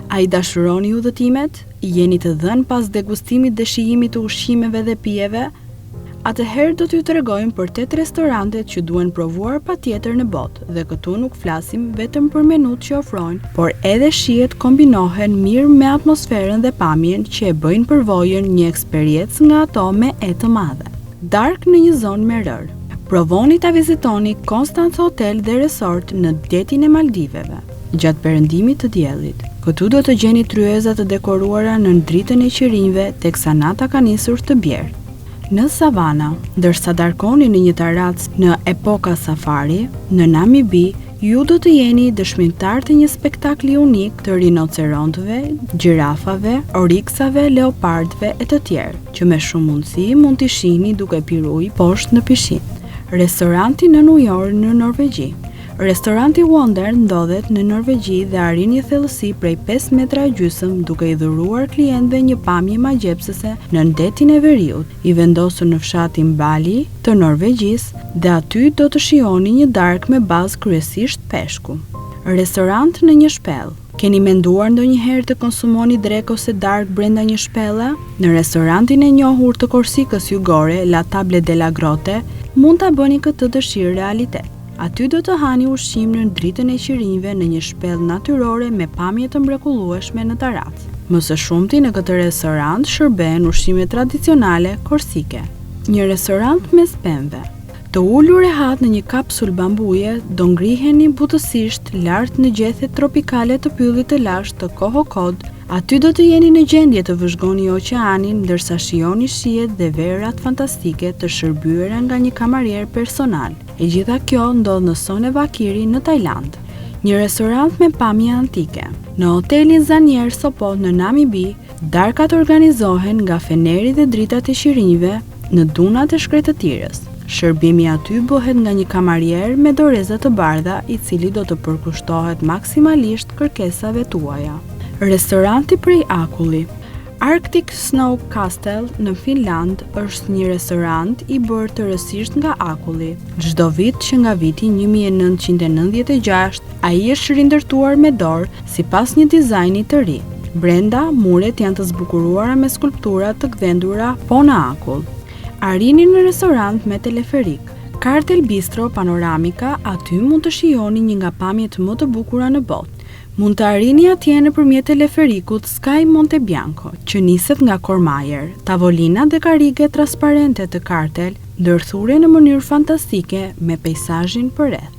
A i dashuroni udhëtimet? Jeni të dhënë pas degustimit dhe shijimit të ushqimeve dhe pijeve? Atëherë do t'ju tregojmë për 8 restorantet që duhen provuar patjetër në botë, dhe këtu nuk flasim vetëm për menut që ofrojnë, por edhe shijet kombinohen mirë me atmosferën dhe pamjen që e bëjnë përvojën një eksperiencë nga ato me e të madhe. Dark në një zonë me rër. Provoni ta vizitoni Constance Hotel dhe Resort në detin e Maldiveve, gjatë perëndimit të diellit. Këtu do të gjeni tryeza të dekoruara në dritën e qirinjve, teksa nata ka nisur të bjerë. Në savana, ndërsa darkoni në një taracë në epoka safari, në Namibi, ju do të jeni dëshmitar të një spektakli unik të rinocerontëve, gjirafave, oriksave, leopardëve e të tjerë, që me shumë mundësi mund t'i shihni duke pirë ujë poshtë në pishinë. Restoranti në New York në Norvegji. Restoranti Wonder ndodhet në Norvegji dhe arrin një thellësi prej 5 metra e gjysmë, duke i dhuruar klientëve një pamje magjepsëse në detin e veriut, i vendosur në fshatin Bali të Norvegjisë, dhe aty do të shihoni një darkë me bazë kryesisht peshku. Restorant në një shpellë. Keni menduar ndonjëherë të konsumoni drek ose darkë brenda një shpelle? Në restorantin e njohur të Korsikës jugore, La Table della Grotte, mund ta bëni këtë dëshirë realitet. Aty do të hani ushqim në dritën e qirinjve në një shpellë natyrore me pamje të mrekullueshme në taracë. Më së shumti në këtë restorant shërben ushqime tradicionale korsike. Një restorant me spemve. Të ulur rehat në një kapsul bambuje, do ngriheni butësisht lart në gjethet tropikale të pyllit të lashtë të Kohokod. Aty do të jeni në gjendje të vëzhgoni oqeanin, ndërsa shijoni shijet dhe verat fantastike të shërbyera nga një kamarier personal. E gjitha kjo ndodh në Sone Vakiri në Tajland, një restorant me pamje antike. Në hotelin Zanier Sopot në Namibi, darkat organizohen nga feneri dhe dritat e qirinjve në dunat e shkretëtirës. Shërbimi aty bëhet nga një kamarier me doreza të bardha, i cili do të përkushtohet maksimalisht kërkesave tuaja. Restoranti prej akulli. Arctic Snow Castle në Finland është një restorant i bërë tërësisht nga akulli. Çdo vit që nga viti 1996, ai është rindërtuar me dorë sipas një dizajni të ri. Brenda, muret janë të zbukuruara me skulptura të gdhendura po në akull. Arrini në restorant me teleferik. Kartel Bistro Panoramika, aty mund të shijoni një nga pamjet më të bukura në botë. Mund të arrini atje nëpërmjet teleferikut Sky Monte Bianco, që niset nga Kormajer. Tavolina dhe karrige transparente të Kartel ndërthure në mënyrë fantastike me peizazhin përreth.